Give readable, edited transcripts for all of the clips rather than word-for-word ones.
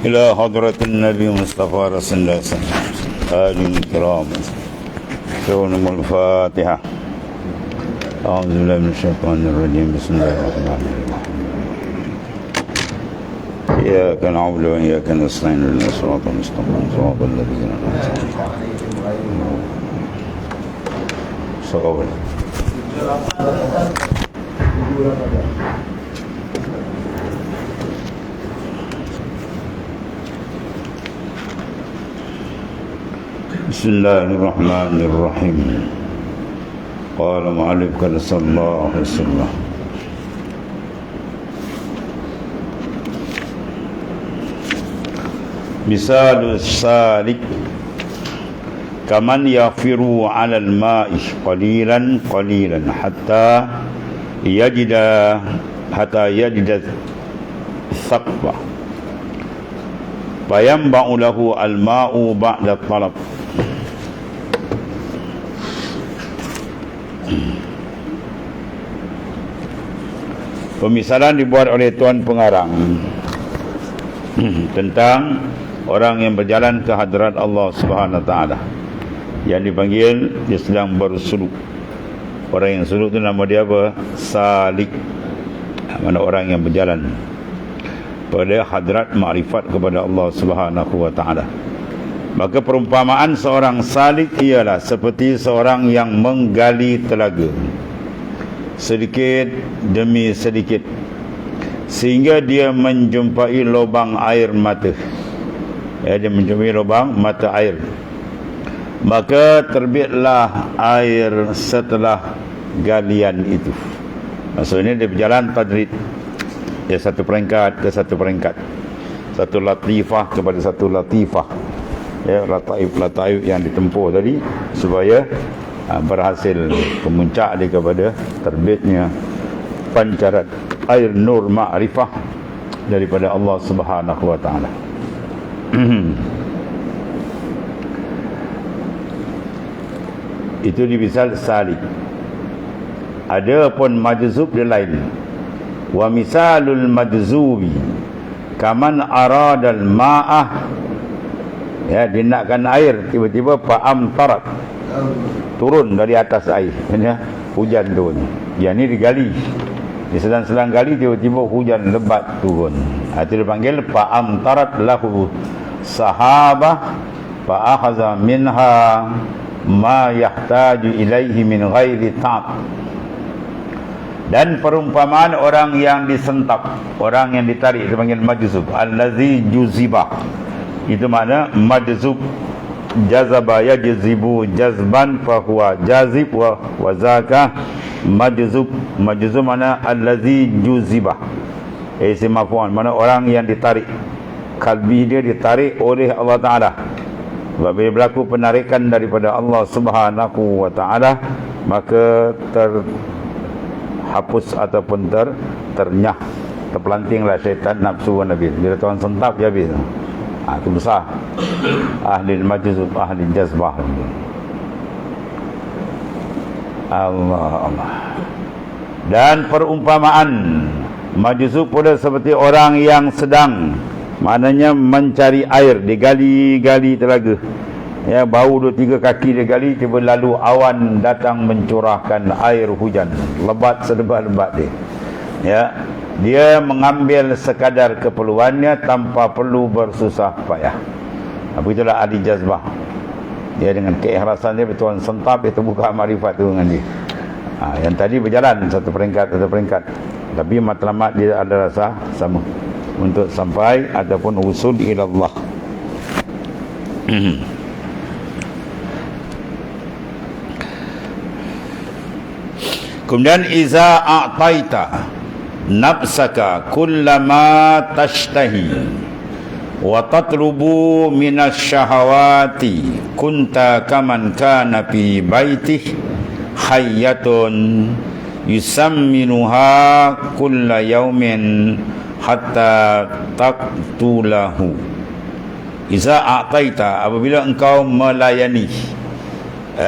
إلى حضرة النبي مصطفى رسول الله صلى الله عليه وسلم آل الكرام شؤونهم الفاتحة. أعوذ بالله من الشيطان الرجيم. بسم الله الرحمن الرحيم. إياك نعبد وإياك نستعين اهدنا الصراط المستقيم صراط الذين أنعمت عليهم. صدق الله. بسم الله الرحمن الرحيم. قال مؤلف صلى الله عليه وسلم: مثال السالك كمن يفر على الماء قليلا قليلا حتى يجد الثقب فينبع له الماء بعد الطلب. Pemisalan dibuat oleh Tuan Pengarang tentang orang yang berjalan ke hadrat Allah Subhanahu Wa Taala, yang dipanggil dia sedang bersuluk. Orang yang suluk itu nama dia apa? Salik. Mana orang yang berjalan pada hadrat makrifat kepada Allah Subhanahu Wa Taala. Maka perumpamaan seorang salik ialah seperti seorang yang menggali telaga sedikit demi sedikit sehingga dia menjumpai lubang air mata. Dia menjumpai lubang mata air. Maka terbitlah air setelah galian itu. Maksudnya dia berjalan tadrid, dia satu peringkat ke satu peringkat, satu latifah kepada satu latifah, ya, lataif yang ditempuh tadi supaya berhasil kemuncak dia kepada terbitnya pancaran air nur ma'rifah daripada Allah Subhanahu Wa Taala. Itu dimisal salik. Ada pun majzub dia lain. Wa misalul majzubi kaman aradal ma'ah, ya, dia nakkan air, tiba-tiba fa'am tarat, turun dari atas air, ya, hujan turun. Yang ni digali, di sedang-sedang gali tiba-tiba hujan lebat turun. Itu dipanggil fa'am tarat lahu sahabah fa'akhaza minha ma yahtaju ilaihi min ghairi ta'ab. Dan perumpamaan orang yang disentap, orang yang ditarik, dipanggil majzub. Allazi juzibah, itu makna majzub. Jazaba yajzibu jazban fahuwa jazib wa zaka majzub. Majzub makna allazi juzibah, isim maf'ul, makna orang yang ditarik, kalbi dia ditarik oleh Allah Ta'ala. Sebab bila berlaku penarikan daripada Allah Subhanahu Wa Taala, maka terhapus ataupun ternyah, terpelantinglah syaitan nafsu wa nabil. Bila Tuhan sentap dia habis. Itu besar ahli majzub, ahli jazbah. Allah. Dan perumpamaan majzub pula seperti orang yang sedang, maknanya mencari air, digali-gali telaga, ya, bau 2-3 kaki dia gali, tiba lalu awan datang mencurahkan air hujan lebat sedebat-lebat dia, ya. Dia mengambil sekadar keperluannya tanpa perlu bersusah payah. Begitulah ahli jazbah. Dia dengan keikhlasan dia, Tuhan sentap, dia terbuka makrifat tu dengan dia. Yang tadi berjalan satu peringkat, tapi matlamat dia ada rasa sama untuk sampai ataupun usul ila Allah. Kemudian iza a'taita nafsaka kullama tashtahi wa tatlubu minas syahawati kunta kaman kana fi baitih hayyatun yusamminuha kulla yaumin hatta taqtulahu. Iza a'taita, apabila engkau melayani,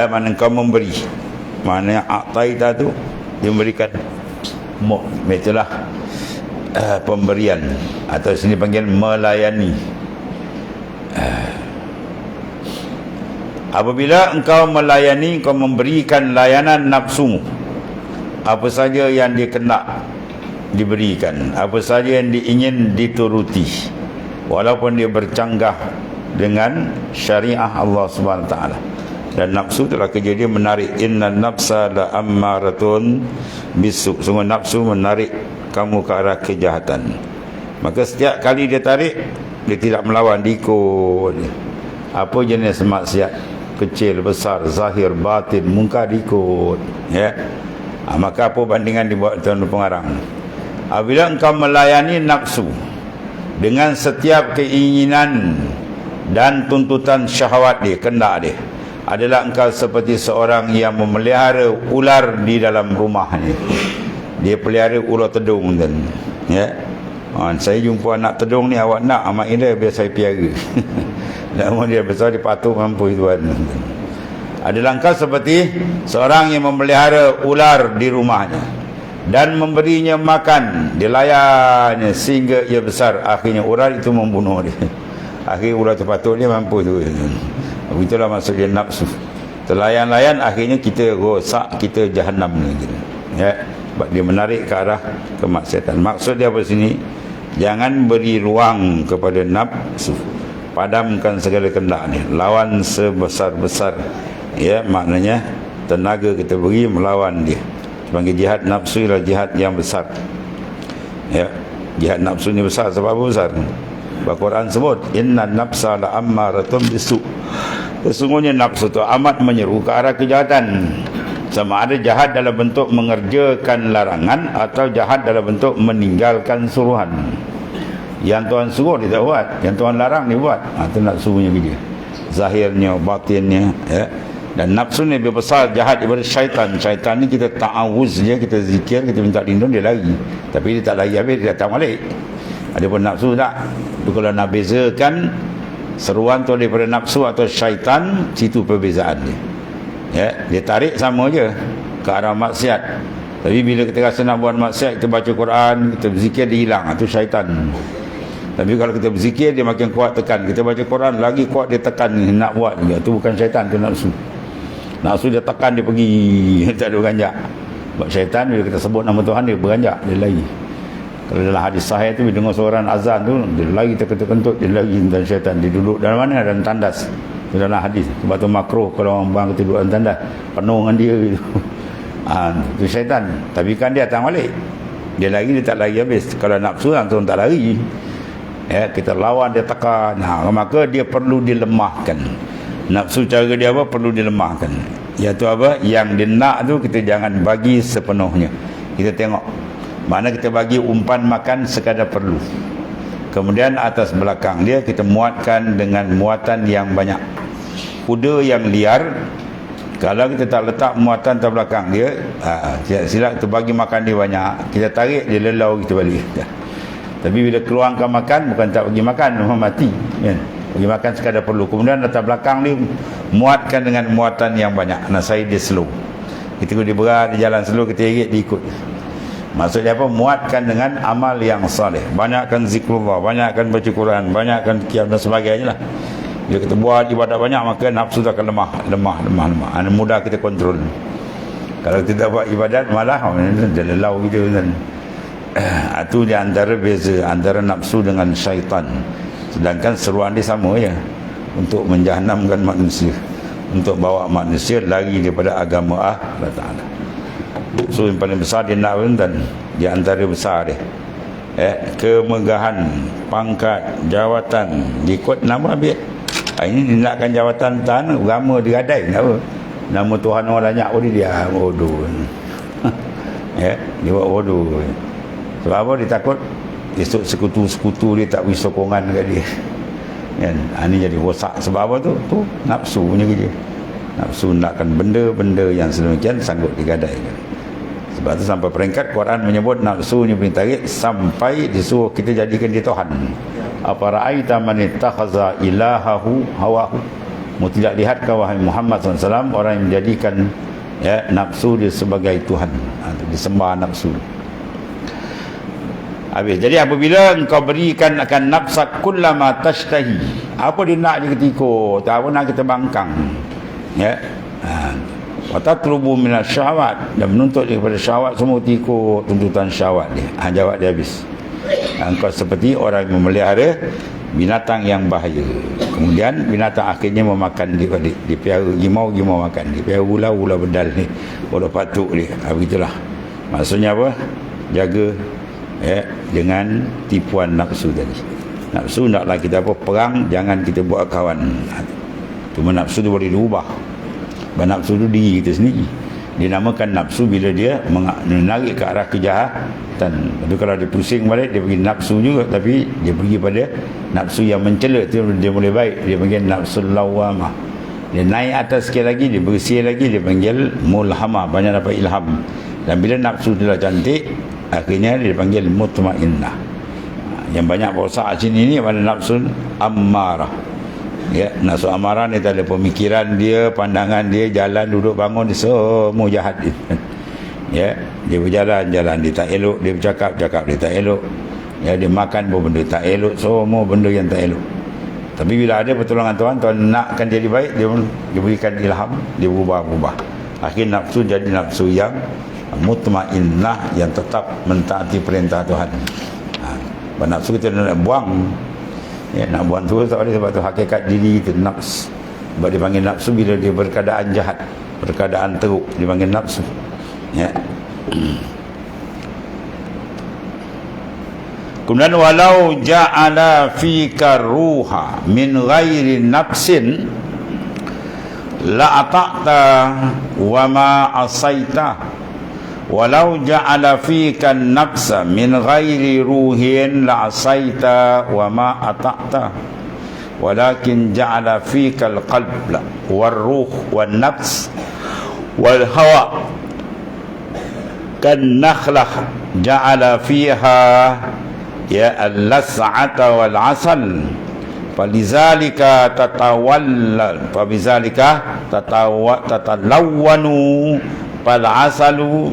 mana engkau memberi, mana a'taita tu dia memberikan, itulah pemberian, atau sini panggil melayani. Apabila engkau melayani, engkau memberikan layanan nafsumu, apa saja yang dia kena diberikan, apa saja yang diingin dituruti, walaupun dia bercanggah dengan syariah Allah Subhanahu Wa Taala. Dan nafsu adalah kejadian menarik. Inna nafsa la ammaratun bisu. Sungguh nafsu menarik kamu ke arah kejahatan. Maka setiap kali dia tarik, dia tidak melawan, diikut. Apa jenis maksiat, kecil, besar, zahir, batin, mungkar, diikut, ya. Maka apa bandingan dibuat Tuan Pengarang? Apabila engkau melayani nafsu dengan setiap keinginan dan tuntutan syahwat dia, kendak dia, adalah engkau seperti seorang yang memelihara ular di dalam rumahnya. Dia pelihara ular tedung, dan ya. Saya jumpa anak tedung ni, awak nak amat indah, biar saya piara. Dan dia besar, dia patuh mampu tuan. Adalah engkau seperti seorang yang memelihara ular di rumahnya dan memberinya makan, dilayannya sehingga ia besar. Akhirnya ular itu membunuh dia. Akhirnya ular terpatuk dia mampu tu. Itulah maksudnya nafsu. Terlayan-layan, akhirnya kita rosak, kita jahannam lagi. Ya, sebab dia menarik ke arah kemaksiatan. Maksud dia apa sini? Jangan beri ruang kepada nafsu. Padamkan segala kendak ni, lawan sebesar-besar, ya, maknanya tenaga kita beri melawan dia. Sebagai jihad nafsu ialah jihad yang besar, ya. Jihad nafsu ni besar. Sebab apa besar? Al-Quran sebut inna nafsa la ammaratun bisu. Sesungguhnya nafsu itu amat menyeru ke arah kejahatan. Sama ada jahat dalam bentuk mengerjakan larangan atau jahat dalam bentuk meninggalkan suruhan. Yang Tuhan suruh dia tak buat, yang Tuhan larang dia buat. Itu nafsunya dia, zahirnya, batinnya, ya. Dan nafsu ni lebih besar jahat daripada syaitan. Syaitan ni kita ta'awuz je, kita zikir, kita minta lindung, dia lari. Tapi dia tak lari habis, dia datang balik. Adapun nafsu tak. Tapi kalau nak bezakan seruan tu daripada nafsu atau syaitan, situ perbezaan dia. Ya, dia tarik sama je ke arah maksiat. Tapi bila kita rasa nak buat maksiat, kita baca Quran, kita berzikir, dia hilang. Itu syaitan. Tapi kalau kita berzikir, dia makin kuat tekan. Kita baca Quran, lagi kuat dia tekan, nak buat juga. Itu bukan syaitan, itu nafsu. Nafsu dia tekan, dia pergi, tak ada beranjak. Sebab syaitan, bila kita sebut nama Tuhan, dia beranjak, dia lari. Kalau dalam hadis sahih tu, bila dengar suara azan tu, dia lari terkentut-kentut, dia lari. Dan syaitan, dia duduk dalam mana? Dalam tandas. Itu dalam hadis. Sebab tu makruh kalau orang bang kita duduk dalam tandas, penuh dengan dia gitu. Itu syaitan. Tapi kan dia datang balik, dia lari, dia tak lari habis. Kalau nafsu langsung tak lari, ya, kita lawan, dia tekan. Maka dia perlu dilemahkan. Nafsu cara dia apa? Perlu dilemahkan. Iaitu apa? Yang dia nak tu kita jangan bagi sepenuhnya. Kita tengok mana kita bagi umpan makan sekadar perlu. Kemudian atas belakang dia kita muatkan dengan muatan yang banyak. Kuda yang liar, kalau kita tak letak muatan atas belakang dia, silap kita bagi makan dia banyak, kita tarik dia lelau, kita balik. Tapi bila keluarkan makan, bukan tak bagi makan, memang mati, kan? Bagi makan sekadar perlu. Kemudian atas belakang ni muatkan dengan muatan yang banyak. Nak saya dia slow. Kita dia berat, dia jalan slow, kita irit, dia ikut. Maksudnya apa? Muatkan dengan amal yang saleh. Banyakkan zikrullah, banyakkan baca Quran, banyakkan qiyam dan sebagainya lah. Bila kita buat ibadat banyak, maka nafsu tu akan lemah. Mudah kita kontrol. Kalau kita buat ibadat, malah dia lelau gitu kan. Itu di antara beza antara nafsu dengan syaitan. Sedangkan seruan dia sama je, untuk menjahannamkan manusia, untuk bawa manusia lari daripada agama Allah Ta'ala. So yang paling besar dia nak, dan di antara besar dia, kemegahan, pangkat, jawatan, ikut nama ambil. Ini dia nakkan jawatan tahan, agama dia gadai, kenapa? Nama Tuhan orang banyak pun dia bodoh. Dia buat bodoh. Sebab apa? Dia takut esok sekutu-sekutu dia tak beri sokongan kat dia, kan? Ini jadi rosak. Sebab apa tu? Tu nafsu punya kerja. Nafsu nakkan benda-benda yang sedemikian sanggup digadaikan. Sebab tu sampai peringkat Quran menyebut nafsu ni boleh tarik sampai disuruh kita jadikan dia Tuhan. Apa ra'aita man ittakhadha ilahahu hawahu? Mu tidak lihatkah wahai Muhammad SAW orang yang menjadikan nafsu dia sebagai Tuhan, disembah nafsu. Habis. Jadi apabila engkau berikan akan nafsak kullama tashtahi, apa dia nak dia ketika, tak apa nak kita bangkang. Ya. Wa tatlubu minas syahwat, dan menuntut daripada syahwat semua ketika tuntutan syahwat dia. Jawab dia habis. Engkau seperti orang yang memelihara binatang yang bahaya. Kemudian binatang akhirnya memakan dia balik. Dia piara gimau makan dia. Piara ular bedal ni. Bodoh patuk dia. Begitulah. Maksudnya apa? Jaga dengan tipuan nafsu tadi. Nafsu naklah kita perang, jangan kita buat kawan. Cuma nafsu tu boleh diubah. Nafsu tu diri kita sendiri. Dinamakan nafsu bila dia menarik ke arah kejahatan. Tapi kalau dia pusing balik, dia pergi nafsu juga, tapi dia pergi pada nafsu yang mencela tu, dia boleh baik. Dia panggil nafsu lawamah. Dia naik atas sikit lagi, dia bersih lagi, dia panggil mulhamah, banyak dapat ilham. Dan bila nafsu tu dah cantik, akhirnya dia panggil mutmainnah. Yang banyak rosak sini ni pada nafsu ammarah. Ya, nafsu amarah ni tak ada pemikiran dia, pandangan dia, jalan, duduk, bangun, dia semua jahat. Ya, dia berjalan, dia tak elok, dia bercakap, dia tak elok. Ya, dia makan pun benda tak elok, semua benda yang tak elok. Tapi bila ada pertolongan Tuhan, Tuhan nakkan jadi baik, dia berikan ilham, dia berubah. Akhirnya nafsu jadi nafsu yang mutmainnah, yang tetap mentaati perintah Tuhan. Nafsu kita nak buang. Ya, nak buang tu tak boleh, sebab tu hakikat diri itu nafs. Sebab dia panggil nafsu bila dia berkeadaan jahat, berkeadaan teruk, dia panggil nafsu. Ya. Kemudian walau ja'ala fika ruha min ghairi nafsin la ata'ta wa ma asaita. Walau ja'ala fika nafsa min ghairi ruhin la asaita wa ma ata'ta. Walakin ja'ala fika al-qalb wal ruh wal nafs wal hawa kan nakhlah ja'ala fiha ya al-las'ata wal asal. Falizalika tatalawwanu fal asalu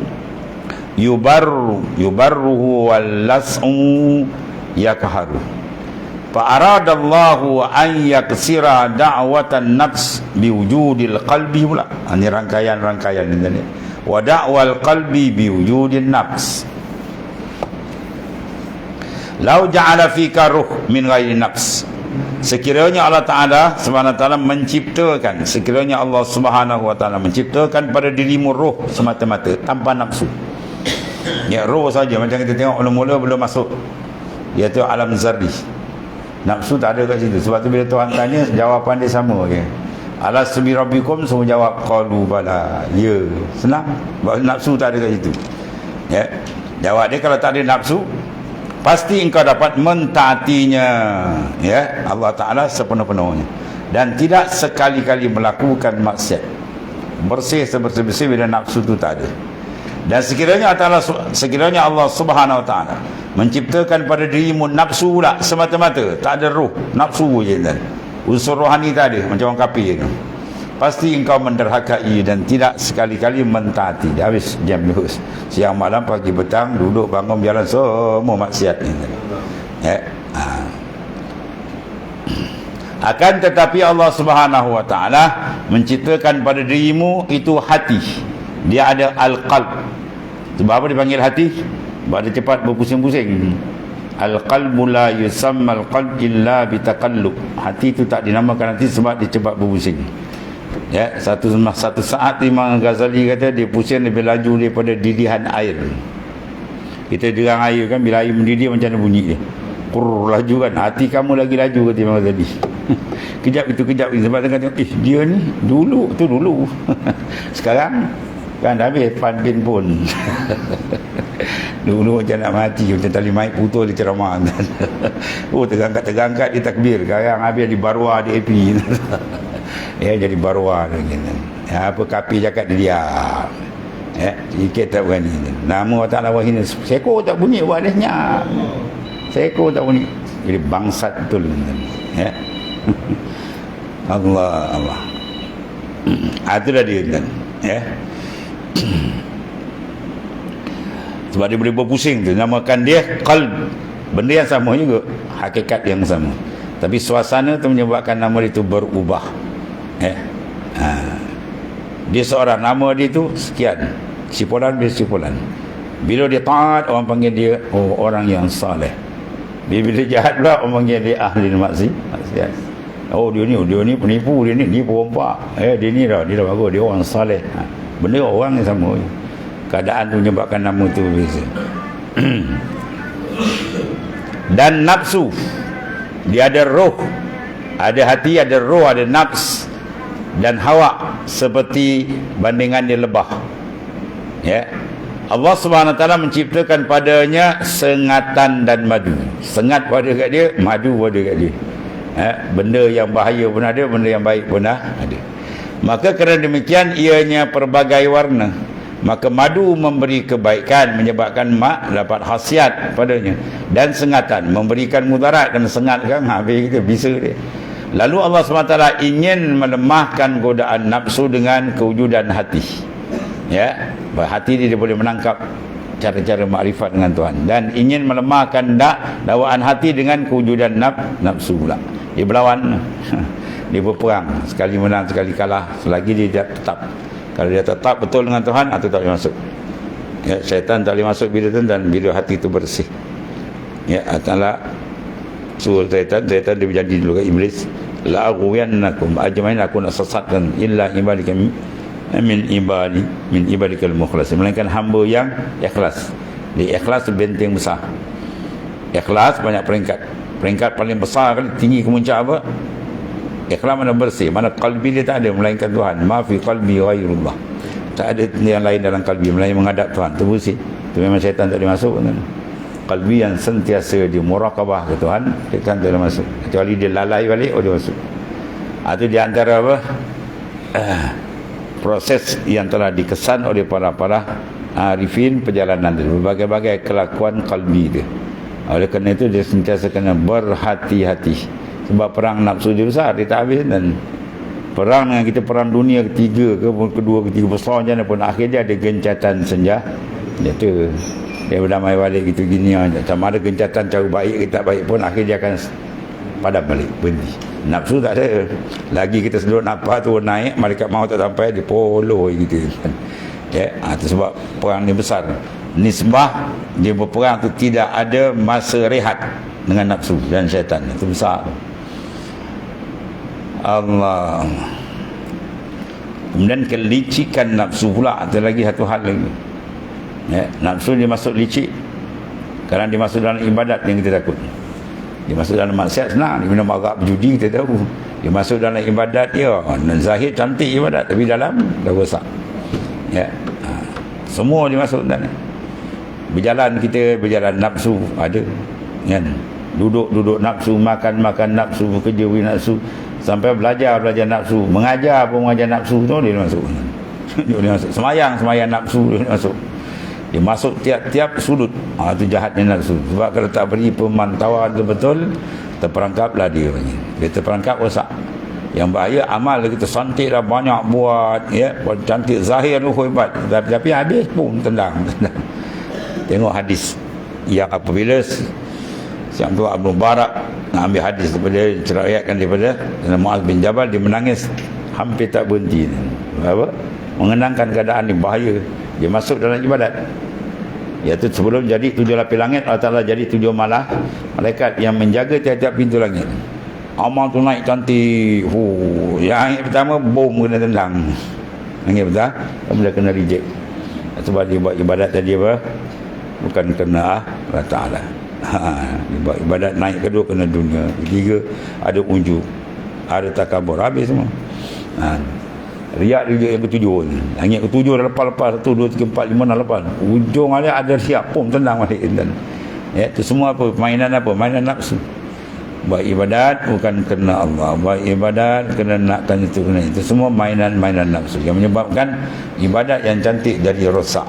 yubarruhu wal las'u yakharu. Fa aradallahu an yaksira da'watan nafs biwujudil qalbi pula. Ini rangkaian ini tadi. Wa da'wal qalbi biwujudin nafs. Lau ja'ala fika ruh min ghairi nafs. Sekiranya Allah Ta'ala Subhanahu Wa Ta'ala menciptakan, sekiranya Allah Subhanahu Wa Ta'ala menciptakan pada dirimu roh semata-mata tanpa nafsu. Ya, roh saja. Macam kita tengok mula-mula belum masuk, iaitu alam zarri. Nafsu tak ada kat situ. Sebab tu bila Tuhan tanya, jawapan dia sama. Okay? Alastu bi rabbikum, semua jawab qalu bala. Ya, senang. Sebab nafsu tak ada kat situ. Ya. Jawab dia, kalau tak ada nafsu, pasti engkau dapat mentaatinya, ya, Allah Ta'ala sepenuh-penuhnya, dan tidak sekali-kali melakukan maksiat. Bersih sebersih-bersih bila nafsu itu tak ada. Dan sekiranya Allah Subhanahu Wa Ta'ala menciptakan pada dirimu nafsu pula semata-mata, tak ada ruh, nafsu je kan, unsur rohani tak ada, macam orang kafir tu, pasti engkau menderhakai dan tidak sekali-kali mentaati. Habis jam terus, siang malam pagi petang, duduk bangun berjalan, semua maksiat ni. Ya. Akan tetapi Allah Subhanahu Wa Ta'ala menciptakan pada dirimu itu hati. Dia ada al-qalb. Sebab apa dipanggil hati? Sebab dia cepat berpusing-pusing. Al-qalbu la yusamma al-qalb illa bitaqallub. Hati itu tak dinamakan hati sebab dia cepat berpusing. Ya, satu saat Imam Ghazali kata dia pusing lebih laju daripada didihan air. Kita dirang air kan, bila air mendidih macam mana bunyi dia? Laju kan. Hati kamu lagi laju, kata Imam Ghazali. Kejap itu. Sebab tengok dia ni dulu. Sekarang kan dah habis pan-bin pun. Dulu macam nak mati, macam tali mic putus di ceramah. Oh, terangkat dia takbir. Sekarang habis di barwa di AP. Ya, jadi barwa lagi. Ya, apa kapi cakap dia. Ya, sikit tak berani. Nama Allah Ta'ala wahina. Seko tak bunyi wadahnya. Seko tak bunyi. Jadi bangsat betul. Ya. Allah. Itulah dia kan. Ya. Sebab dia boleh berpusing tu, namakan dia qalb. Benda yang sama juga, hakikat yang sama, tapi suasana tu menyebabkan nama dia tu berubah. Dia seorang, nama dia tu sekian, si fulan bin si fulan. Bila dia taat, orang panggil dia orang yang saleh. Bila dia jahat pula, orang panggil dia ahli maksiat. Dia ni penipu, dia ni perompak, dia ni dah bagus, dia orang saleh. Benda orang yang sama, keadaan tu menyebabkan nama tu berbeza. Dan nafsu, dia ada roh, ada hati, ada roh, ada nafs dan hawa, seperti bandingan dia lebah. Allah Subhanahu Wa Taala menciptakan padanya sengatan dan madu. Sengat pada kat dia, madu pada kat dia. Benda yang bahaya pun ada, benda yang baik pun ada. Maka kerana demikian ianya pelbagai warna. Maka madu memberi kebaikan, menyebabkan mak dapat khasiat padanya, dan sengatan memberikan mudarat. Dan sengat kan habis kita bisa dia. Lalu Allah SWT ingin melemahkan godaan nafsu dengan kewujudan hati. Hati dia boleh menangkap cara-cara makrifat dengan Tuhan, dan ingin melemahkan dakwaan hati dengan kewujudan nafsu pula. Dia berlawan. Dia berperang, sekali menang sekali kalah, selagi dia tetap. Kalau dia tetap betul dengan Tuhan, itu tak boleh masuk. Syaitan tak boleh masuk bila tu, dan bila hati itu bersih. Allah suruh syaitan dia berjanji dulu kat iblis, la aghwiyannakum ajmain, aku nak sesatkan illa ibadika min ibadikal mukhlasin, melainkan hamba yang ikhlas. Di ikhlas benteng besar. Ikhlas banyak peringkat paling besar kali, tinggi kemuncak apa? Ikhlas mana bersih, mana qalbi dia tak ada melainkan Tuhan. Ma fi qalbi ghairullah, tak ada yang lain dalam qalbi melainkan menghadap Tuhan. Itu bersih. Itu memang syaitan tak boleh masuk kan? Qalbi yang sentiasa dia muraqabah ke Tuhan, syaitan tak boleh masuk. Kecuali dia lalai balik, dia masuk. Itu di antara apa? Proses yang telah dikesan oleh para arifin perjalanan dia, berbagai-bagai kelakuan qalbi dia. Oleh kerana itu dia sentiasa kena berhati-hati. Sebab perang nafsu dia besar, dia tak habis. Dan perang dengan kita, perang dunia ketiga ke kedua ketiga besar macam mana pun, akhirnya ada gencatan senjata. Dia berdamai balik gitu gini, sama ada gencatan cara baik ke tak baik pun, akhirnya dia akan padam balik, berhenti. Nafsu tak ada lagi. Kita sedut nafas tu naik, malaikat maut tak sampai, dia poloh gitu. Itu sebab perang ni besar. Nisbah dia berperang tu tidak ada masa rehat dengan nafsu dan syaitan. Itu besar. Allah. Kemudian kelicikan nafsu pula, ada lagi satu hal lagi. Nafsu dia masuk licik kerana dia masuk dalam ibadat yang kita takut. Dia masuk dalam maksiat senang, dia minum arak, berjudi, kita tahu. Dia masuk dalam ibadat, zahir cantik ibadat, tapi dalam dah rosak. Semua dia masuk dalam. Berjalan nafsu ada, kan? Duduk nafsu, makan nafsu, bekerja nafsu, sampai belajar nafsu, mengajar nafsu tu dia masuk. Dia masuk. Semayang nafsu dia masuk. Dia masuk tiap sudut. Itu jahatnya nafsu. Sebab kalau tak beri pemantauan betul, terperangkaplah dia. Dia terperangkap rosak. Yang bahaya amal kita santik dah banyak buat, cantik zahir tu hebat, tapi habis pun tendang. Tengok hadis yang apabila Syekh Abdul Mubarak nak ambil hadis daripada cerayatkan daripada Muaz bin Jabal, dia menangis hampir tak berhenti. Mengenangkan keadaan ni bahaya. Dia masuk dalam ibadat, iaitu sebelum jadi 7 lapis langit, Allah Ta'ala jadi 7 malaikat yang menjaga tiap-tiap pintu langit. Amal tu naik cantik. Yang pertama bom kena tendang. Yang betul, kemudian kena reject. Sebab dia buat ibadat tadi apa? Bukan kena Allah Ta'ala. Dia buat ibadat, naik kedua kena dunia, ketiga ada unjuk, ada takabur, habis semua. Riak dia yang ketujuh ni. Langit ketujuh dah lepas 1, 2, 3, 4, 5 dah lepas. Ujung ada siap pun tendang balik. Itu semua apa? Mainan apa? Mainan nafsu. Buat ibadat bukan kena Allah, buat ibadat kena nakkan itu, kena itu. Semua mainan nafsu yang menyebabkan ibadat yang cantik jadi rosak.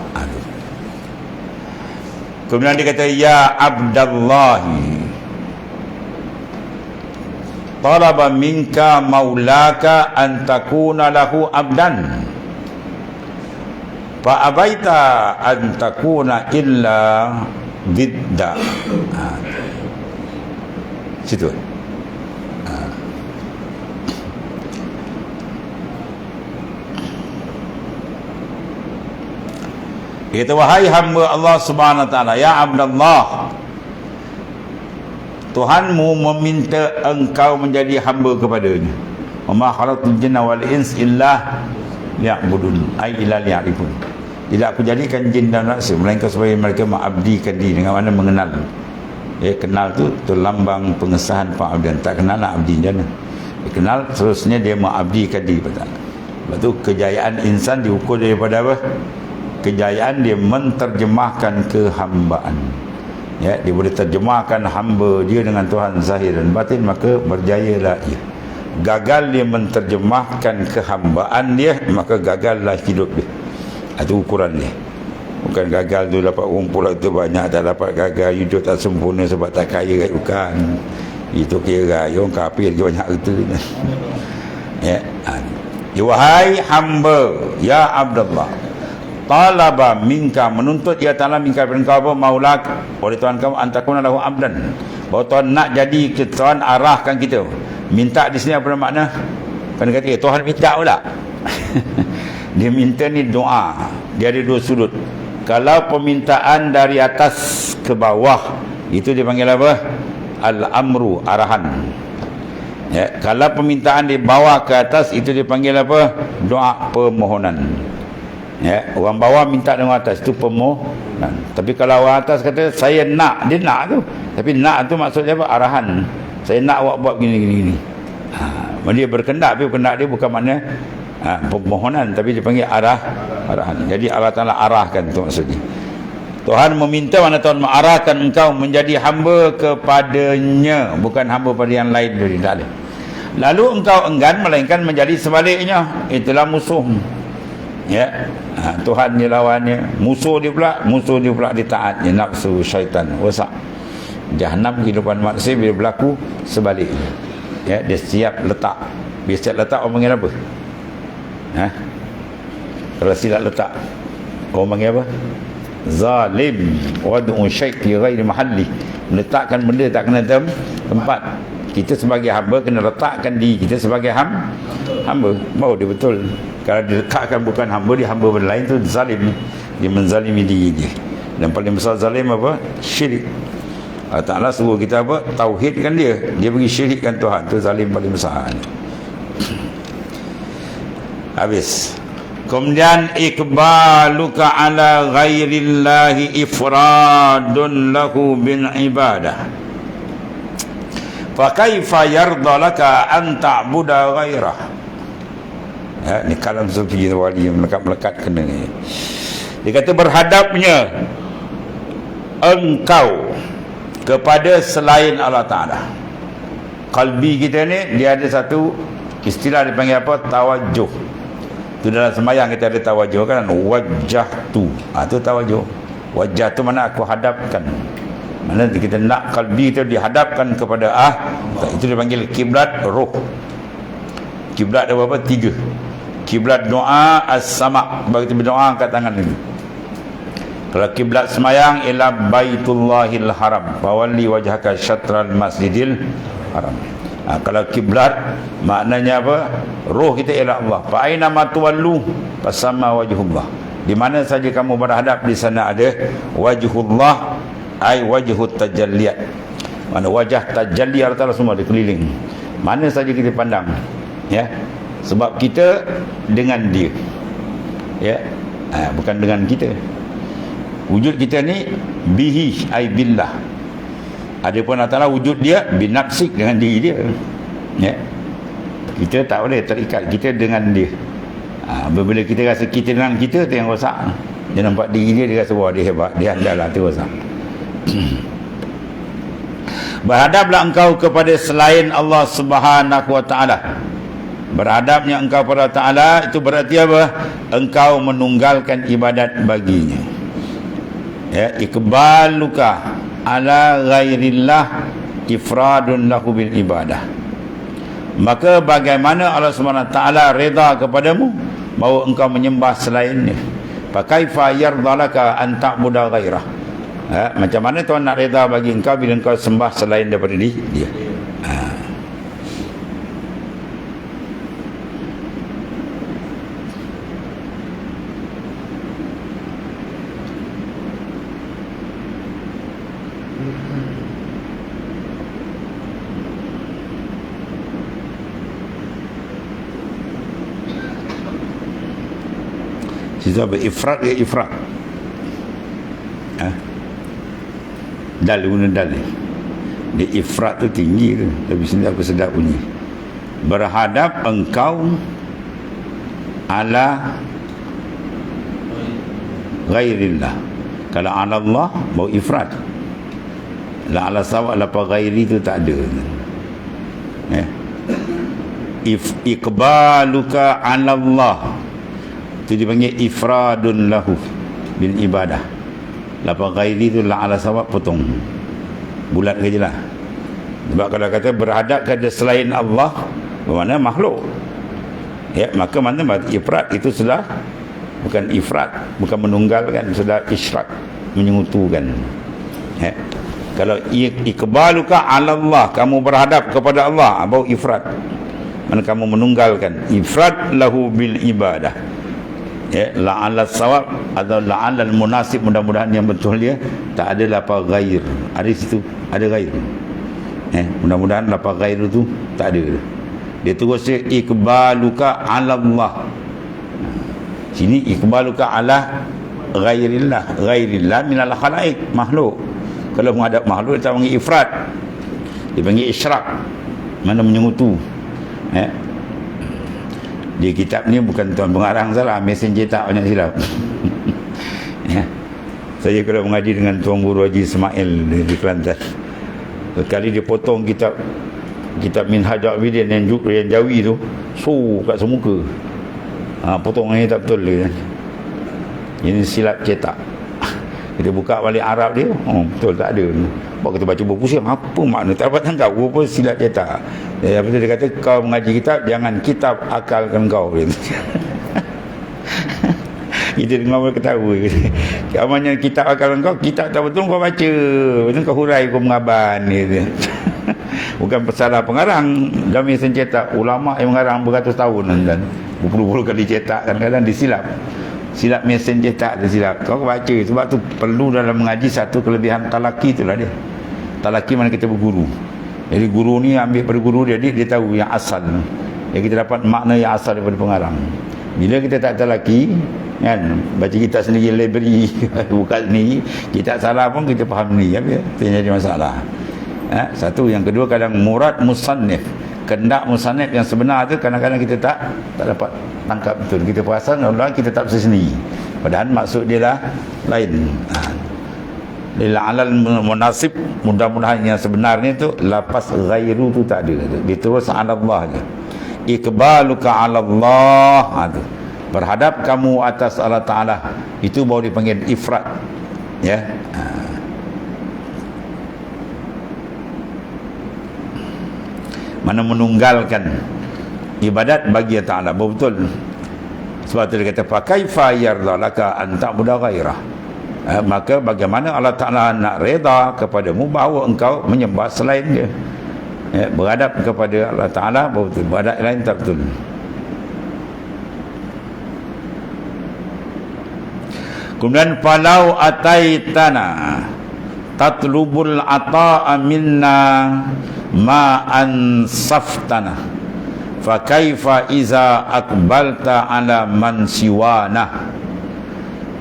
Kemudian dia kata, ya Abdallahi, talaba minka maulaka an takuna lahu abdan. fa abaita an takuna illa didda. Situ. Kata, wahai hamba Allah Subhanahu wa taala, ya Abdullah, Tuhanmu meminta engkau menjadi hamba kepadanya. Wa ma khalaqtul jinna wal ins illa liya'budun, ai illa liya'rifun. Tidak aku jadikan jin dan manusia melainkan supaya mereka mengabdikan diri. Dengan mana mengenal. Kenal tu lambang pengesahan pengabdian. Tak kenal nak abdi jana. Kenal seterusnya dia mengabdikan diri pada Allah. Sebab tu kejayaan insan diukur daripada apa? Kejayaan dia menterjemahkan kehambaan. Dia boleh terjemahkan hamba dia dengan Tuhan zahir dan batin, maka berjayalah ia. Gagal dia menterjemahkan kehambaan dia, maka gagallah hidup dia. Itu ukuran dia. Bukan gagal tu dapat rumput tu banyak, tak dapat gagal hidup tak sempurna sebab tak kaya, bukan. Itu kira orang kafir ke banyak itu. Wahai hamba, ya Abdullah, talaba minka, menuntut ya ta'ala minka daripada engkau apa, maulak oleh Tuhan kamu, antakuna lahu abdan, bahawa Tuhan nak jadi, Tuhan arahkan kita. Minta di sini apa makna? Kan kata Tuhan minta pula. Dia minta ni doa. Dia ada dua sudut. Kalau permintaan dari atas ke bawah, itu dipanggil apa? Al-amru, arahan. Kalau permintaan di bawah ke atas, itu dipanggil apa? Doa, permohonan. Orang bawah minta dengan atas, itu permohonan. Tapi kalau orang atas kata saya nak, dia nak tu. Tapi nak tu maksudnya apa? Arahan. Saya nak awak buat gini. Dia berkendak, tapi berkendak dia bukan makna permohonan, tapi dia panggil arahan. Jadi Allah Ta'ala arahkan tu maksudnya. Tuhan meminta, mana Tuhan mengarahkan engkau menjadi hamba kepadanya, bukan hamba pada yang lain dari tak ada. Lalu engkau enggan, melainkan menjadi sebaliknya. Itulah musuh. Tuhan dia lawannya, musuh dia pula ditaatnya, nafsu syaitan, wasak. Jahannam, kehidupan manusia bila berlaku sebaliknya. Dia siap letak. Bila siap letak, orang panggil apa? Kalau silap letak, orang panggil apa? Zalim. Wad'u syai' fi ghairi mahalli, meletakkan benda tak kena tempat. Kita sebagai hamba kena letakkan diri kita sebagai hamba. Baru dia betul. Kalau diletakkan bukan hamba, dia hamba benda lain, tu zalim. Dia menzalimi diri dia. Dan paling besar zalim apa? Syirik. Allah Ta'ala suruh kita apa? Tauhidkan dia. Dia bagi syirikkan Tuhan. Itu zalim paling besar. Habis. Kemudian ikbaluka ala ghairillahi ifradun lahu bin ibadah. Fa kaifa yarda laka an ta'buda ghairah. Ni kalam sufi wali yang melekat-melekat kena ni. Dia kata berhadapnya engkau kepada selain Allah Ta'ala. Kalbi kita ni, dia ada satu istilah dipanggil apa? Tawajuh. Itu dalam sembahyang kita ada tawajuh kan? Wajah tu. Itu tawajuh. Wajah tu mana aku hadapkan. Mana kita nak kalbi kita dihadapkan kepada itu dipanggil kiblat roh. Kiblat ada berapa? 3. Kiblat doa as-sama'. Bagi kita berdoa, angkat tangan ini. Kalau kiblat semayang ila Baitullahil Haram, fawalli wajhaka syatral Masjidil Haram. Kalau kiblat maknanya apa? Roh kita ila Allah. Fa aina ma tuwallu fasamma wajhullah. Di mana saja kamu berhadap, di sana ada wajhullah, ai wajhut tajalliyat. Mana wajah tajalli Allah Ta'ala semua dikeliling. Mana saja kita pandang, sebab kita dengan dia, bukan dengan kita. Wujud kita ni bihi ai billah. Adapun Allah Ta'ala wujud dia binafsik, dengan diri dia. Kita tak boleh terikat kita dengan dia. Bila kita rasa kita dengan kita, tu yang rosak. Dia nampak diri dia, dia rasa wah dia hebat, dia andalah, tu rosak. Berhadaplah engkau kepada selain Allah Subhanahu wa ta'ala. Berhadapnya engkau kepada Ta'ala, itu berarti apa? Engkau menunggalkan ibadat baginya. Ikbaluka ala ghairillah ifradun lahu bil ibadah. Maka bagaimana Allah Subhanahu wa ta'ala reda kepadamu bahawa engkau menyembah selainnya. fa kaifa yardalaka an ta'budu ghairah. Macam mana Tuhan nak reda bagi engkau bila engkau sembah selain daripada dia. Sisa beifrat ya ifrat. Dal guna dal ni. Dia ifrat tu tinggi tu, tapi sini apa sedap bunyi. Berhadap engkau ala ghairillah. Kalau ala Allah bau ifrat. La ala sawa la pa ghairi tu tak ada. Iqbaluka ala Allah itu dipanggil ifradun lahu bil ibadah. Lapa ghairi tu la ala sawab potong bulat ke je lah. Sebab kalau kata berhadap kepada selain Allah bermakna makhluk, maka mana ifrat itu sudah bukan ifrat, bukan menunggalkan, sudah isyrak, menyekutukan. Kalau iqbaluka ala Allah, kamu berhadap kepada Allah, bau ifrat, mana kamu menunggalkan. Ifrat lahu bil ibadah, la'ala sawab atau la'ala munasib, mudah-mudahan yang betul dia tak ada lapa ghair. Ada situ ada ghair, mudah-mudahan lapa ghair tu tak ada. Dia terus iqbaluka ala Allah. Sini iqbaluka ala ghairillah. Ghairillah minal khalaik, makhluk. Kalau menghadap makhluk dia panggil ifrat, dia panggil isyrak, mana menyekutu. Di kitab ni bukan tuan pengarang salah, mesin cetak banyak silap. Saya kalau mengaji dengan Tuan Guru Haji Ismail di Kelantan, sekali dia potong kitab Minhaj Abidin yang Jawi tu, kat semuka. Potongannya tak betul dia. Ini silap cetak. Kita buka balik Arab dia, betul tak ada. Bawa kita baca buku siang, apa makna tak dapat tangkap, apa silap cetak. Apa dia kata, kau mengaji kitab, jangan kitab akalkan kau. Kita dengar boleh ketawa. Amanya kitab akalkan kau, kitab tak betul kau baca, betul kau hurai, kau mengaban. Bukan salah pengarang. Dalam mesin cetak, ulama yang mengarang beratus tahun dan berpuluh-puluh kali cetak, kadang-kadang disilap. Silap mesin cetak dia silap. Kau baca. Sebab tu perlu dalam mengaji satu kelebihan talaki, itulah dia. Talaki mana kita berguru. Jadi guru ni ambil pada guru dia tahu yang asal. Jadi kita dapat makna yang asal daripada pengarang. Bila kita tak talaki, kan, baca kitab sendiri, library buka sendiri, kita salah pun kita faham ni, itu yang jadi masalah. Satu. Yang kedua, kadang murad musannif, kehendak musannif yang sebenar tu kadang-kadang kita tak dapat tangkap betul. Kita perasan Allah, kita tak bisa sendiri, padahal maksud dia lah lain. Lil'alal munasib, mudah-mudahan yang sebenarnya tu lapas ghairu tu tak ada, dia terus ala Allah je. Iqbaluka ala Allah, berhadap kamu atas Allah Ta'ala, itu baru dipanggil ifrat. Mana menunggalkan ibadat bagi Allah Ta'ala, betul. Sebab tu dia kata fa kaifa yardalaka an ta'budu ghairah. Maka bagaimana Allah Ta'ala nak reda kepadamu bahawa engkau menyembah selain dia. Berhadap kepada Allah Ta'ala betul, berhadap lain tak betul. Kemudian falau ataitana tatlubul ata'a minna ma ansaftana fa kaifa iza akbalta ala man siwana.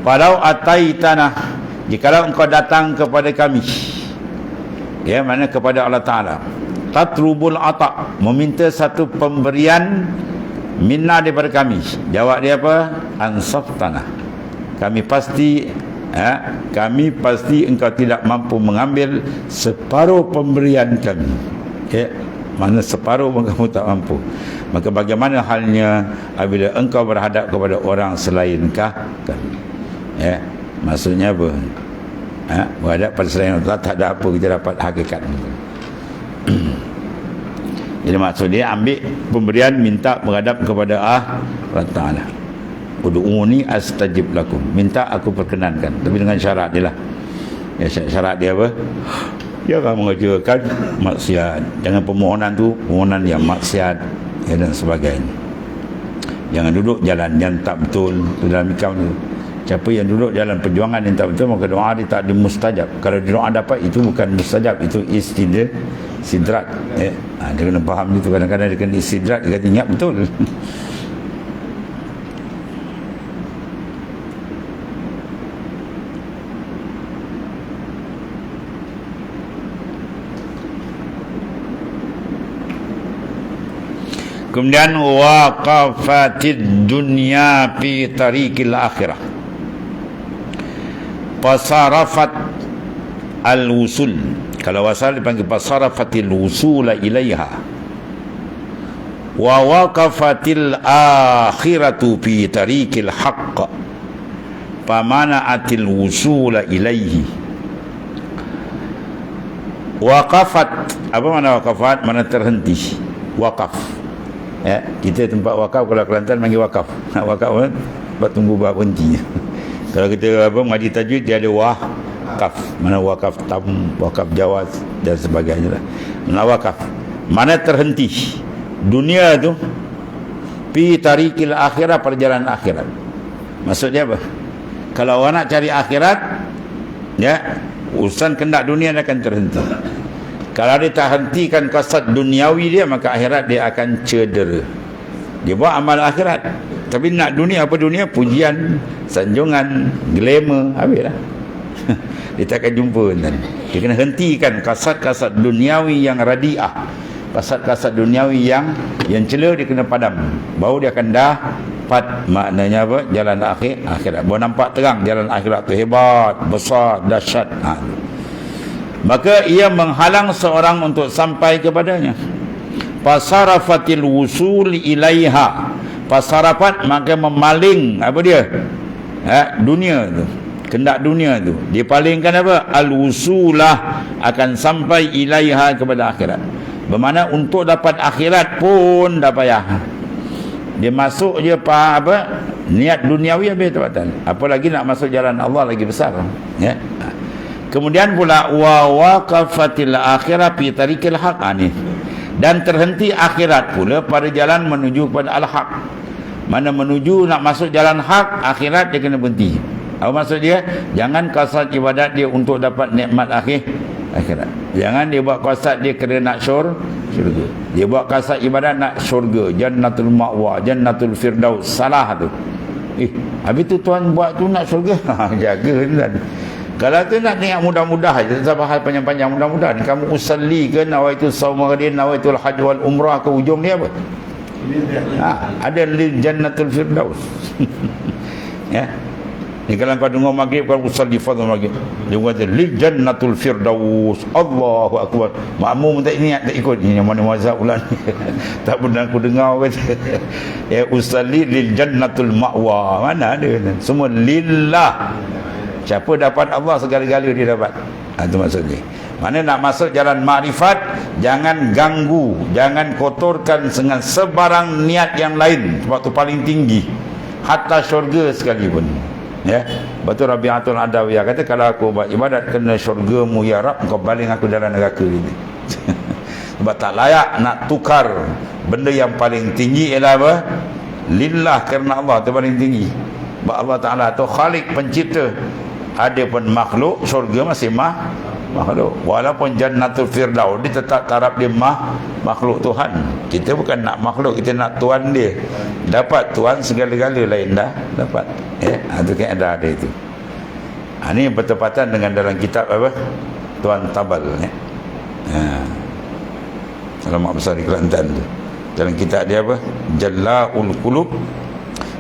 Falau ataitana, jikalau engkau datang kepada kami, mana kepada Allah Ta'ala, tatlubul ata, meminta satu pemberian minna daripada kami. Jawab dia apa? Ansaftana, kami pasti engkau tidak mampu mengambil separuh pemberian kami. Mana separuh pun kamu tak mampu. Maka bagaimana halnya apabila engkau berhadap kepada orang selainkah kami? Maksudnya apa? Berhadap pada selain Allah tak ada apa kita dapat hakikat. Jadi maksud dia ambil pemberian, minta berhadap kepada Allah Ta'ala. Ud'uni astajib lakum, minta aku perkenankan, tapi dengan syarat dia lah. Ya, syarat dia apa? Jangan mengerjakan maksiat. Jangan permohonan tu permohonan yang maksiat, ya, dan sebagainya. Jangan duduk jalan yang tak betul. Dalam ikam tu, siapa yang duduk jalan perjuangan yang tak betul, maka doa dia tak dimustajab. Kalau doa dapat, itu bukan mustajab, itu istidrat, ya. Dia kena faham itu. Kadang-kadang dia kena istidrat, dia kata ingat betul. Kemudian waqafatid dunya fi tariqil akhirah, pasarafat al-wusul. Kalau wasal dipanggil pasarafatil wusula ilaiha. Wa waqafatil akhiratu fi tariqil haqq, pamana'atil wusula ilaihi. Waqafat, apa mana waqafat? Mana terhenti. Waqaf, ya, kita tempat wakaf, kalau Kelantan panggil wakaf. Nak wakaf kan buat tunggu berhenti. Kalau kita mengaji tajwid, dia ada wakaf. Mana wakaf tam, wakaf jawaz dan sebagainya lah. Mana wakaf, mana terhenti. Dunia tu pi tariqil akhirah, perjalanan akhirat. Maksudnya apa? Kalau orang nak cari akhirat, ya, urusan kendak dunia dia akan terhenti. Kalau dia tak hentikan kasat duniawi dia, maka akhirat dia akan cedera. Dia buat amal akhirat, tapi nak dunia, apa dunia? Pujian, sanjungan, glamour, habislah. Dia tak akan jumpa kan. Dia kena hentikan kasat-kasat duniawi yang radiah, kasat-kasat duniawi yang cela, dia kena padam. Baru dia akan dapat maknanya apa? Jalan akhirat. Baru nampak terang jalan akhirat tu hebat, besar, dahsyat. Maka ia menghalang seorang untuk sampai kepadanya. Pasarafatil wusul ilaiha, pasarafat maka memaling apa dia? Dunia tu, kendak dunia tu dipalingkan apa? Al-wusulah, akan sampai ilaiha, kepada akhirat. Bermakna untuk dapat akhirat pun dah payah. Dia masuk je apa? Niat duniawi habis tempatan. Apalagi nak masuk jalan Allah lagi besar, ya. Kemudian pula wa waqafatil akhirah fi tariqil haq, ni, dan terhenti akhirat pula pada jalan menuju kepada al-haq. Mana menuju nak masuk jalan hak, akhirat dia kena berhenti. Apa maksud dia? Jangan kasat ibadat dia untuk dapat nikmat akhirat. Jangan dia buat kasat dia kerana nak syurga. Dia buat kasat ibadat nak syurga, jannatul ma'wa, jannatul firdaus. Salah tu. Habis tu tuan buat tu nak syurga. Jaga kan. Kalau tu nak niat mudah-mudah je, tak bahas panjang-panjang, mudah-mudah. Kamu usalli ke, nawaitu saumaghdin, nawaitu al-hajj wal umrah, ke ujung dia apa? Ada lil jannatul firdaus. Ya. Ni kalau kau dengar maghrib, kau usalli fardhu maghrib, dia kata lil jannatul firdaus. Allahu akbar. Makmum tak niat, tak ikut. Ini mana mazhab ulang. Tak pernah aku dengar kata. Ya, usalli lil jannatul ma'wa. Mana ada? Semua lillah. Siapa dapat Allah, segala-gala dia dapat. Itu maksudnya. Mana nak masuk jalan makrifat, jangan ganggu, jangan kotorkan dengan sebarang niat yang lain. Sebab tu paling tinggi, hatta syurga sekalipun. Ya, betul. Rabi'atul Adawiyah kata, kalau aku buat ibadat kena syurgamu ya Rab, kau baling aku dalam neraka ini. Sebab tak layak nak tukar benda yang paling tinggi ialah apa? Lillah, kerana Allah tu paling tinggi. Sebab Allah Ta'ala tu Khalik, pencipta. Ada pun makhluk, syurga masih makhluk. Walaupun jannatul firdaus, dia tetap taraf dia makhluk Tuhan. Kita bukan nak makhluk, kita nak Tuhan dia. Dapat Tuhan, segala-gala lain dah dapat. Itu kaedah dia itu. Ini bertepatan dengan dalam kitab apa? Tuan Tabal. Ulama besar di Kelantan tu. Dalam kitab dia apa? Jalla'ul Qulub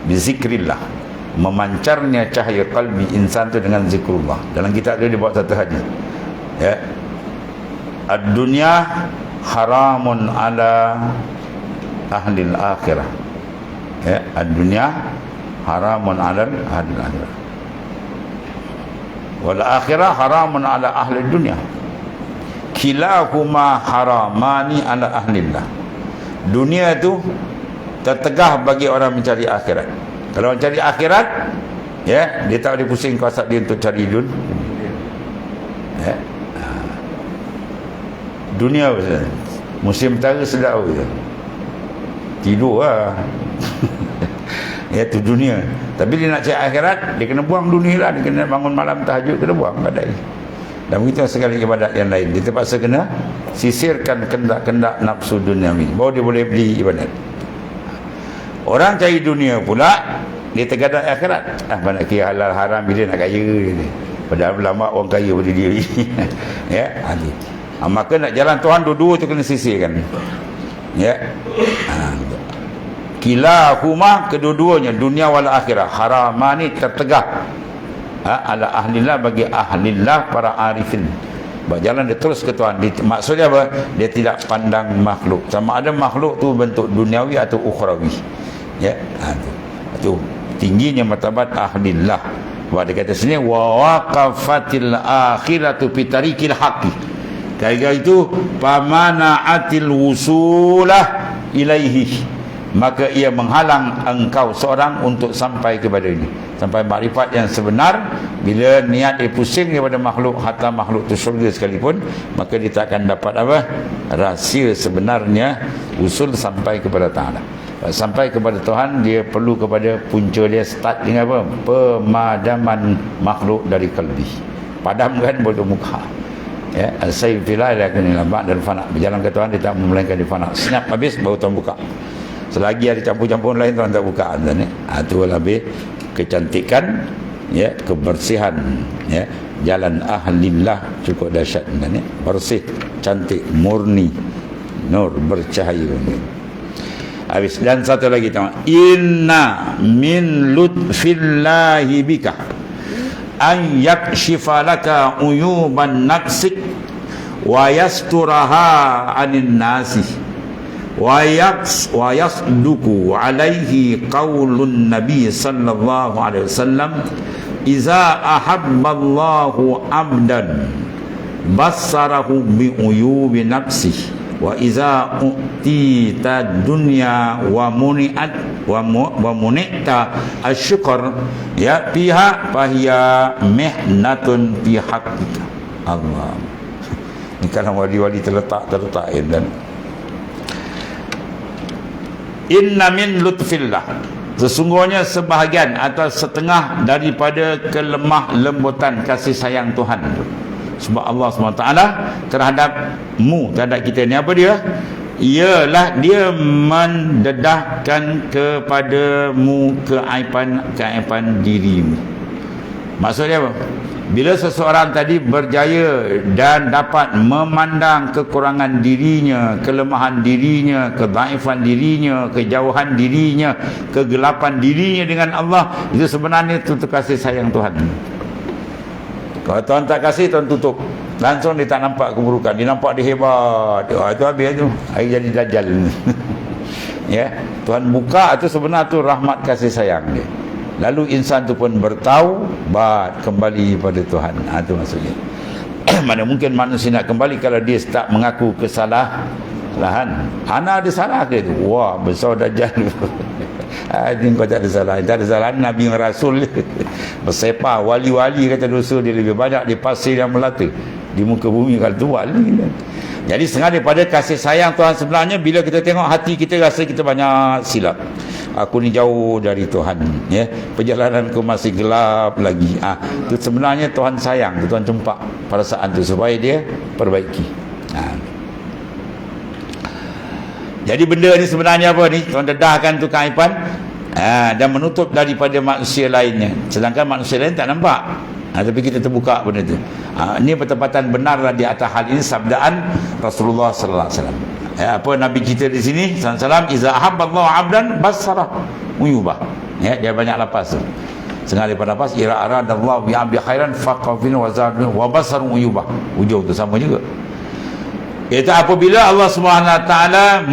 bizikrillah. Memancarnya cahaya kalbi insan tu dengan zikrullah. Dalam kitab dia buat satu hadis, ya, ad-dunya haramun ala ahli al-akhirah, ya, ad-dunya haramun ala ahli al-akhirah, wal akhirah haramun ala ahli dunya, kilahuma haramani ala ahlillah. Dunia tu tertegah bagi orang mencari akhirat. Kalau orang cari akhirat, ya, dia tak boleh pusing kuasa dia untuk cari ya. Dunia apa? Musim utara sedap apa? Tidur lah. Ya, tu dunia. Tapi dia nak cari akhirat, dia kena buang dunia lah. Dia kena bangun malam tahajud, kena buang badai. Dan begitu sekali ibadat yang lain. Dia terpaksa kena sisirkan kendak-kendak nafsu duniawi, baru dia boleh beli ibadat. Orang cari dunia pula, dia tergadak akhirat. Mana kira halal haram bila nak kaya dia. Padahal lama orang kaya pada dia. Ya, maka nak jalan Tuhan dua-dua tu kena sisirkan. Ya. Kilahuma, kedua-duanya, dunia wal akhirah, haramani tertegah ala ahlillah, bagi ahlillah, para arifin. Berjalan dia terus ke Tuhan. Maksudnya apa? Dia tidak pandang makhluk, sama ada makhluk tu bentuk duniawi atau ukhrawi. Ya, itu tingginya martabat ahlillah. Sebab dia kata sini wa waqafatil akhiratu fi tariqil haqqi. Kaya itu pamana'atil wusulah ilaihi, maka ia menghalang engkau seorang untuk sampai kepada ini, sampai makrifat yang sebenar. Bila niat dia pusing daripada makhluk, hatta makhluk tu syurga sekalipun, maka dia tak akan dapat apa? Rahsia sebenarnya usul sampai kepada Ta'ala. Sampai kepada Tuhan, dia perlu kepada punca dia, start dengan apa? Pemadaman makhluk dari kalbi. Padamkan bodoh muka. Ya, al-sayf fillah lakin lambat dan fana. Berjalan ke Tuhan, dia tak melainkan di fana. Senyap habis baru Tuhan buka. Selagi ada campur-campur lain, Tuhan tak buka. Itu lebih kecantikan, ya, kebersihan, ya, jalan ahlillah cukup dahsyat. Bersih, cantik, murni, nur, bercahaya. Habis. Dan satu lagi, inna min lutfillahi bika an yakshifa laka uyuban nafsik wa yasturaha anin nasi wa yasduku alaihi qaulun nabi sallallahu alaihi wasallam iza ahabballahu abdan bassarahu bi uyubi nafsihi wa iza utita dunya wa muni'at wa muni'ta asyukr ya fiha fahiya mihnatun fi haqqika. Allah, ini kalau wali-wali terletak dan inna min lutfillah, sesungguhnya sebahagian atau setengah daripada kelemah lembutan kasih sayang Tuhan sebab Allah SWT terhadapmu, terhadap kita ni, apa dia? Ialah dia mendedahkan kepadamu keaiban dirimu. Maksudnya apa? Bila seseorang tadi berjaya dan dapat memandang kekurangan dirinya, kelemahan dirinya, kedaifan dirinya, kejauhan dirinya, kegelapan dirinya dengan Allah, itu sebenarnya itu kasih sayang Tuhan. Kalau Tuhan tak kasih, Tuhan tutup. Langsung dia tak nampak keburukan. Dia nampak dia hebat. Itu habis tu. Hari jadi dajjal. Ya, Tuhan buka itu sebenarnya tu rahmat kasih sayang dia. Lalu insan tu pun bertaubat kembali pada Tuhan. Itu maksudnya. Mana mungkin manusia nak kembali kalau dia tak mengaku kesalahan. Ana ada salah ke tu? Wah, besar dajjal. Ini kau tak ada salah. Tak ada salah. Nabi dan Rasul bersepah. Wali-wali kata dosa dia lebih banyak di pasir yang melata di muka bumi. Kalau tu wali. Jadi setengah daripada kasih sayang Tuhan sebenarnya, bila kita tengok hati kita rasa kita banyak silap. Aku ni jauh dari Tuhan, ya, perjalananku masih gelap lagi. Itu sebenarnya Tuhan sayang, Tuhan cempak perasaan tu supaya dia perbaiki. Jadi benda ni sebenarnya apa ni? Tuhan dedahkan tu keaiban dan menutup daripada manusia lainnya. Sedangkan manusia lain tak nampak. Tapi kita terbuka benda tu. Ini bertepatan benarlah di atas hal ini sabdaan Rasulullah sallallahu alaihi wasallam. Apa Nabi kita di sini sallallahu alaihi wasallam, iza ahabballahu 'abdan bassara uyubah. Ya, dia banyak lapas tu. Setengah daripada lapas, ira aradallahu bi 'abdi khairan faqafin wa zadun wa basarun uyubah. Ujung tu sama juga. Itu apabila Allah SWT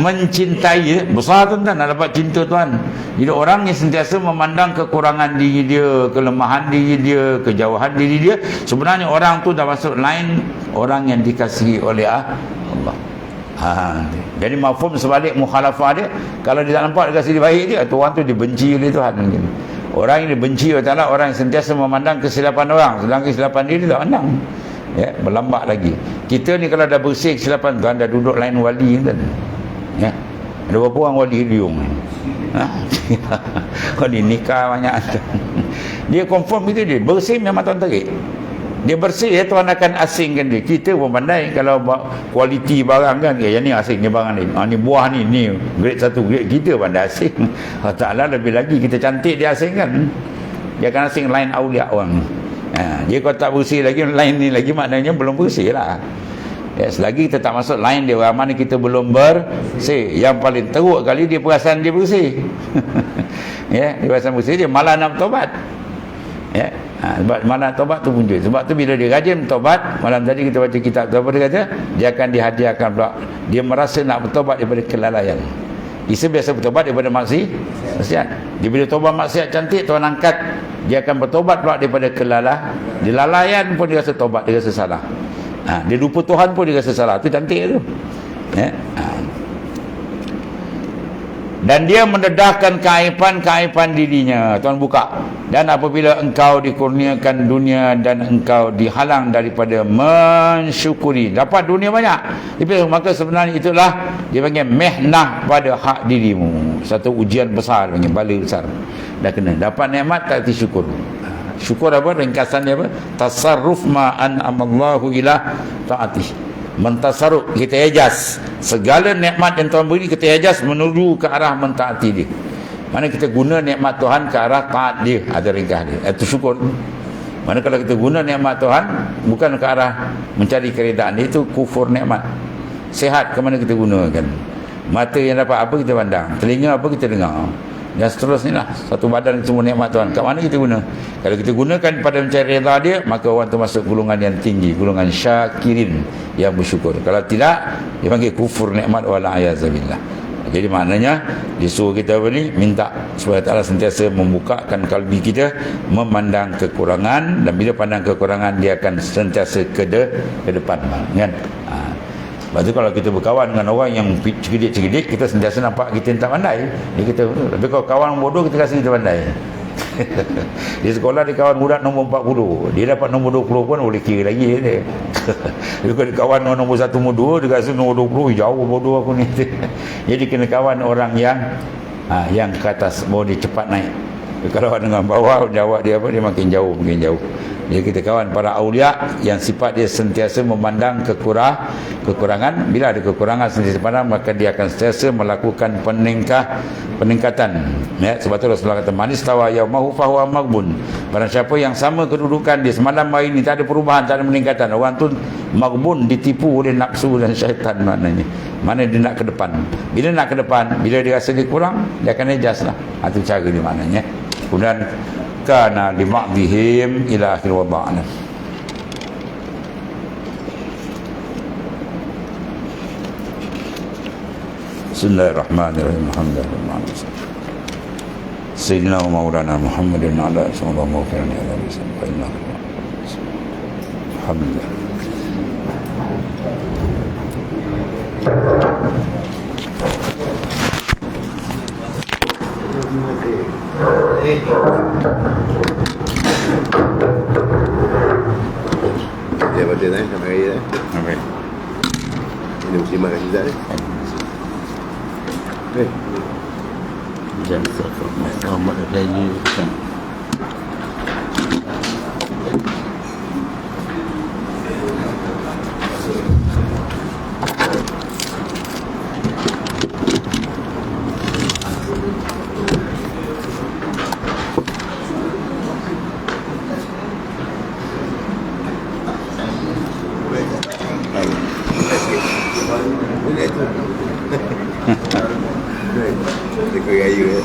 mencintai, besar tuan-tuan nak dapat cinta Tuhan. Jadi orang yang sentiasa memandang kekurangan diri dia, kelemahan diri dia, kejauhan diri dia, sebenarnya orang tu dah masuk lain orang yang dikasihi oleh Allah. Jadi mafhum sebalik mukhalafah dia, kalau dia tak nampak dia kasi dia baik dia, orang tu dibenci oleh Tuhan mungkin. Orang yang dibenci oleh Ta'ala, orang yang sentiasa memandang kesilapan orang, sedangkan kesilapan dia tak pandang. Ya, berlambak lagi. Kita ni kalau dah bersih kesilapan Tuhan, dah duduk lain wali kan. Ya. Ada berapa orang wali hidung ni? Kau ni nikah banyak. Dia confirm itu dia. Bersih memang Tuhan tarik. Dia bersih, ya, Tuhan akan asingkan dia. Kita pun pandai kalau kualiti barang kan, yang ni asing ni barang ni. Ni buah ni grade 1, grade kita pandai asing. Allah Ta'ala lebih lagi kita cantik dia asingkan. Dia akan asing lain awliya orang. Dia kalau tak bersih lagi, lain ni lagi maknanya belum bersih lah. Ya, selagi kita tak masuk lain dia, orang mana kita belum bersih. Yang paling teruk kali dia perasan dia bersih. Ya, dia perasan bersih, dia malah nak bertobat. Ya. Sebab malam taubat tu muncul. Sebab tu bila dia rajin bertobat, malam tadi kita baca kitab tu apa dia kata, dia akan dihadiahkan pula, dia merasa nak bertobat daripada kelalaian. Isa biasa bertobat daripada maksiat. Dia bila tobat maksiat cantik, Tuhan angkat, dia akan bertobat pula daripada kelalaian pun dia rasa tobat, dia rasa salah. Dia lupa Tuhan pun dia rasa salah. Tu cantik tu. Ya. Dan dia mendedahkan keaiban-keaiban dirinya. Tuhan buka. Dan apabila engkau dikurniakan dunia dan engkau dihalang daripada mensyukuri, dapat dunia banyak, tapi maka sebenarnya itulah dia panggil mehnah pada hak dirimu. Satu ujian besar, panggil bala besar. Dah kena. Dapat nikmat tak disyukur. Syukur apa? Ringkasannya apa? Tasarruf ma an'amallahu ila ta'atih. Mentasarruf, kita ejaz segala nikmat yang Tuhan beri, kita ejaz menuju ke arah mentaati dia. Mana kita guna nikmat Tuhan ke arah taat dia, ada ringkas dia, itu syukur. Mana kalau kita guna nikmat Tuhan bukan ke arah mencari keredaan dia, itu kufur nikmat. Sehat ke mana kita gunakan, mata yang dapat apa kita pandang, telinga apa kita dengar, dan seterusnya lah. Satu badan semua nikmat Tuhan, kat mana kita guna? Kalau kita gunakan pada mencari reda dia, maka orang tu masuk golongan yang tinggi, golongan syakirin, yang bersyukur. Kalau tidak, dia panggil kufur nikmat wala'ayazabillah. Jadi maknanya disuruh kita apa ni, minta supaya Allah sentiasa membukakan kalbi kita, memandang kekurangan, dan bila pandang kekurangan dia akan sentiasa ke depan kan. Lepas tu kalau kita berkawan dengan orang yang cegidik-cegidik, kita sentiasa nampak kita tak pandai. Tapi kalau kawan bodoh, kita rasa kita pandai. Di sekolah dia kawan budak nombor 40, dia dapat nombor 20 pun boleh kira lagi dia. Dia kalau kawan nombor 1 nombor 2, dia rasa nombor 20 jauh bodoh aku ni. Jadi kena kawan orang yang ke atas, baru dia cepat naik. Kalau dengan bawah, jawab dia apa, dia makin jauh. Jadi kita kawan para awliya yang sifat dia sentiasa memandang kekurangan. Bila ada kekurangan sentiasa pandang, maka dia akan sentiasa melakukan peningkatan. Ya, sebab tu Rasulullah kata, manis tawa yaumahu fahuwa maghbun. Barang siapa yang sama kedudukan dia semalam hari ini, tak ada perubahan, tak ada peningkatan, orang tu maghbun, ditipu oleh nafsu dan syaitan maknanya. Mana dia nak ke depan. Bila nak ke depan, bila dia rasa dia kurang, dia akan adjust lah. Itu cara dia maknanya. Kemudian kana lima'dihim ila akhir wada'na. Bismillahirrahmanirrahim. Alhamdulillah. Sayyidina wa maulana Muhammadin ala sallallahu alaihi wasallam. Alhamdulillah. Dia baca dah, sama hari dah. Okey. Ini mesti makan juga dah. Jangan sampai Muhammad lagi. Dia kau raya.